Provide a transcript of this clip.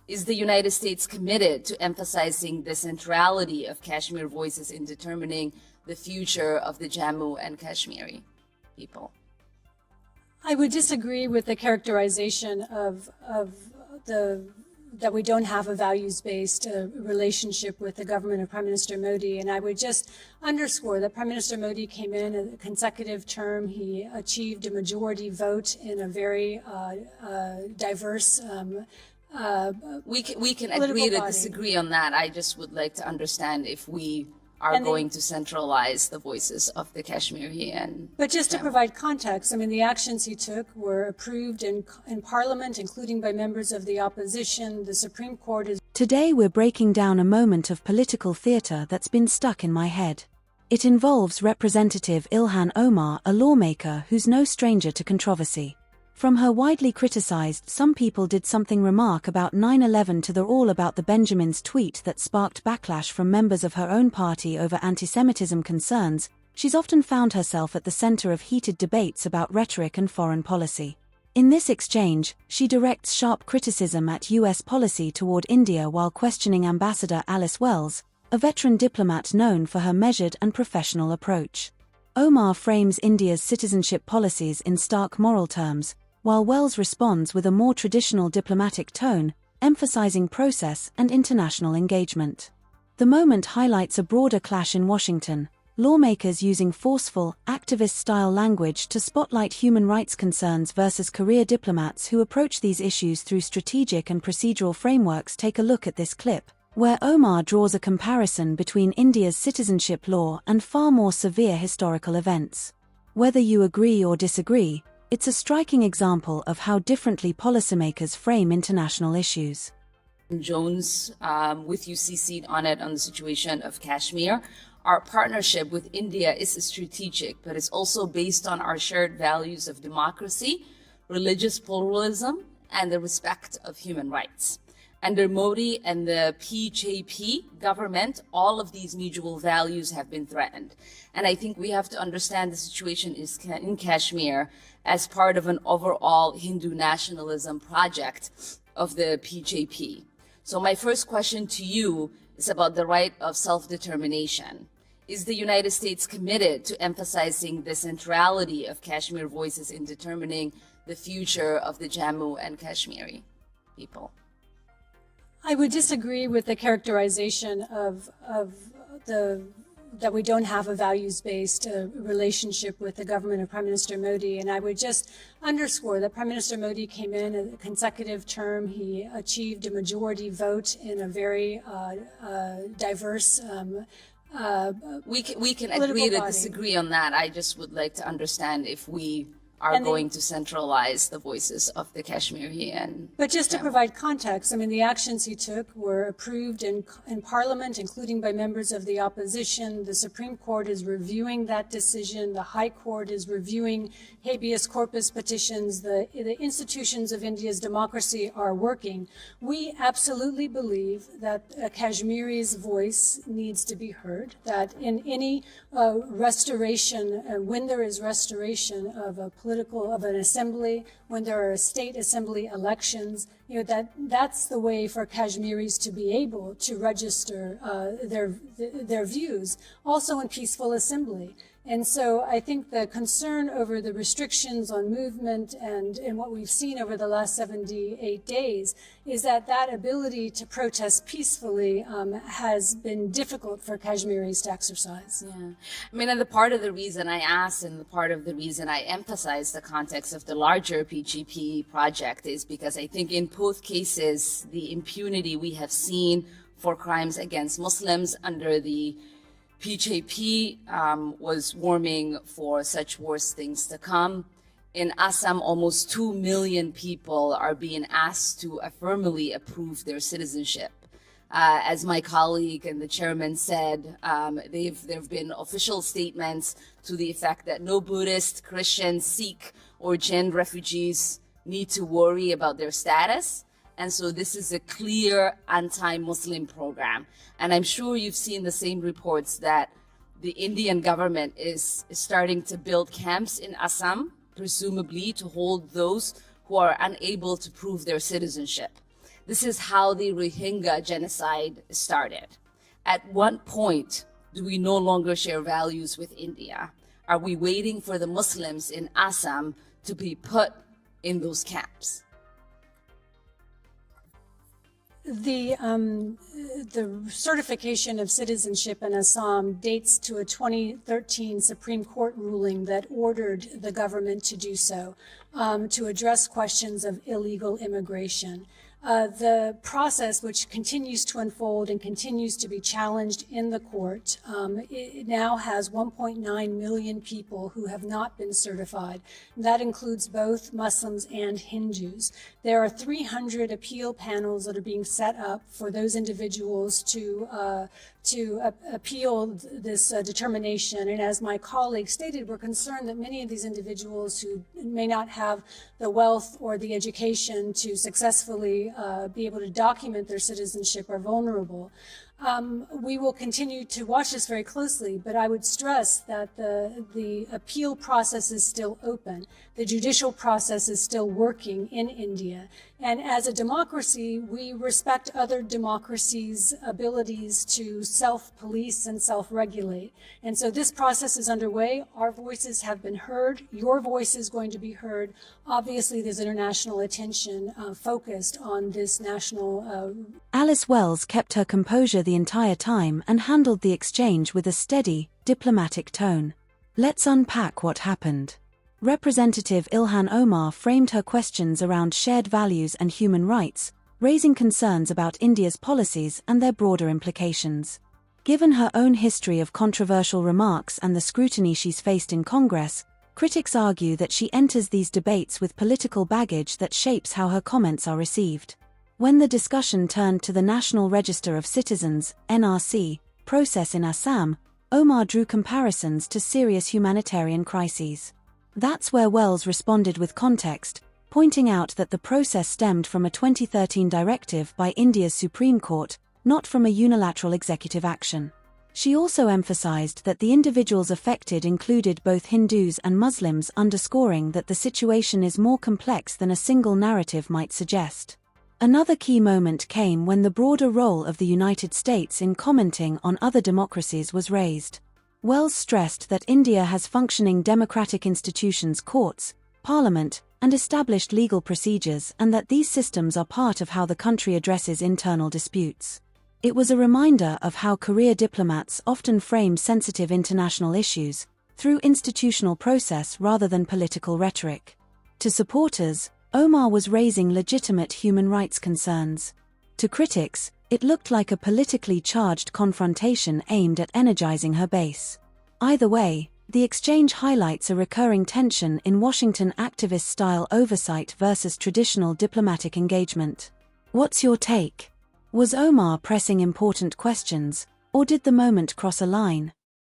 Is the United States committed to emphasizing the centrality of Kashmir voices in determining the future of the Jammu and Kashmiri people? I would disagree with the characterization of that we don't have a values-based relationship with the government of Prime Minister Modi. And I would just underscore that Prime Minister Modi came in a consecutive term. He achieved a majority vote in a very diverse we can agree to disagree on that. I just would like to understand if we are going to centralize the voices of the Kashmiri and... But just to provide context, I mean, the actions he took were approved in Parliament, including by members of the opposition. The Supreme Court is... Today we're breaking down a moment of political theatre that's been stuck in my head. It involves Representative Ilhan Omar, a lawmaker who's no stranger to controversy. From her widely criticized "some people did something remark about 9/11" to the "all about the Benjamins" tweet that sparked backlash from members of her own party over anti-Semitism concerns, she's often found herself at the center of heated debates about rhetoric and foreign policy. In this exchange, she directs sharp criticism at U.S. policy toward India while questioning Ambassador Alice Wells, a veteran diplomat known for her measured and professional approach. Omar frames India's citizenship policies in stark moral terms, while Wells responds with a more traditional diplomatic tone, emphasizing process and international engagement. The moment highlights a broader clash in Washington, lawmakers using forceful, activist-style language to spotlight human rights concerns versus career diplomats who approach these issues through strategic and procedural frameworks. Take a look at this clip, where Omar draws a comparison between India's citizenship law and far more severe historical events. Whether you agree or disagree, it's a striking example of how differently policymakers frame international issues. Jones, with you CC'd on it on the situation of Kashmir. Our partnership with India is strategic, but it's also based on our shared values of democracy, religious pluralism, and the respect of human rights. Under Modi and the BJP government, all of these mutual values have been threatened. And I think we have to understand the situation in Kashmir as part of an overall Hindu nationalism project of the BJP. So my first question to you is about the right of self-determination. Is the United States committed to emphasizing the centrality of Kashmir voices in determining the future of the Jammu and Kashmiri people? I would disagree with the characterization of that we don't have a values-based relationship with the government of Prime Minister Modi. And I would just underscore that Prime Minister Modi came in a consecutive term. He achieved a majority vote in a very diverse we can agree to disagree on that. I just would like to understand if we are going to centralize the voices of the Kashmiri and... But just to provide context, I mean, the actions he took were approved in Parliament, including by members of the opposition. The Supreme Court is reviewing that decision. The High Court is reviewing habeas corpus petitions. The institutions of India's democracy are working. We absolutely believe that Kashmiri's voice needs to be heard, that in any restoration, when there is restoration of a of an assembly, when there are state assembly elections, that's the way for Kashmiris to be able to register their views, also in peaceful assembly. And so I think the concern over the restrictions on movement and what we've seen over the last 78 days is that ability to protest peacefully has been difficult for Kashmiris to exercise. Yeah. I mean, and the part of the reason I asked and the part of the reason I emphasize the context of the larger BGP project is because I think in both cases, the impunity we have seen for crimes against Muslims under the BJP was warming for such worse things to come. In Assam, almost 2 million people are being asked to affirmably approve their citizenship. As my colleague and the chairman said, there have been official statements to the effect that no Buddhist, Christian, Sikh, or Jain refugees need to worry about their status. And so this is a clear anti-Muslim program. And I'm sure you've seen the same reports that the Indian government is starting to build camps in Assam, presumably to hold those who are unable to prove their citizenship. This is how the Rohingya genocide started. At what point do we no longer share values with India? Are we waiting for the Muslims in Assam to be put in those camps? The certification of citizenship in Assam dates to a 2013 Supreme Court ruling that ordered the government to do so, to address questions of illegal immigration. The process, which continues to unfold and continues to be challenged in the court, it now has 1.9 million people who have not been certified. That includes both Muslims and Hindus. There are 300 appeal panels that are being set up for those individuals to appeal this determination. And as my colleague stated, we're concerned that many of these individuals who may not have the wealth or the education to successfully be able to document their citizenship are vulnerable. We will continue to watch this very closely, but I would stress that the appeal process is still open. The judicial process is still working in India. And as a democracy, we respect other democracies' abilities to self-police and self-regulate. And so this process is underway. Our voices have been heard. Your voice is going to be heard. Obviously, there's international attention focused on this national. Alice Wells kept her composure the entire time and handled the exchange with a steady, diplomatic tone. Let's unpack what happened. Representative Ilhan Omar framed her questions around shared values and human rights, raising concerns about India's policies and their broader implications. Given her own history of controversial remarks and the scrutiny she's faced in Congress, critics argue that she enters these debates with political baggage that shapes how her comments are received. When the discussion turned to the National Register of Citizens (NRC) process in Assam, Omar drew comparisons to serious humanitarian crises. That's where Wells responded with context, pointing out that the process stemmed from a 2013 directive by India's Supreme Court, not from a unilateral executive action. She also emphasized that the individuals affected included both Hindus and Muslims, underscoring that the situation is more complex than a single narrative might suggest. Another key moment came when the broader role of the United States in commenting on other democracies was raised. Wells stressed that India has functioning democratic institutions, courts, parliament, and established legal procedures, and that these systems are part of how the country addresses internal disputes. It was a reminder of how career diplomats often frame sensitive international issues through institutional process rather than political rhetoric. To supporters, Omar was raising legitimate human rights concerns. To critics, it looked like a politically charged confrontation aimed at energizing her base. Either way, the exchange highlights a recurring tension in Washington activist-style oversight versus traditional diplomatic engagement. What's your take? Was Omar pressing important questions, or did the moment cross a line?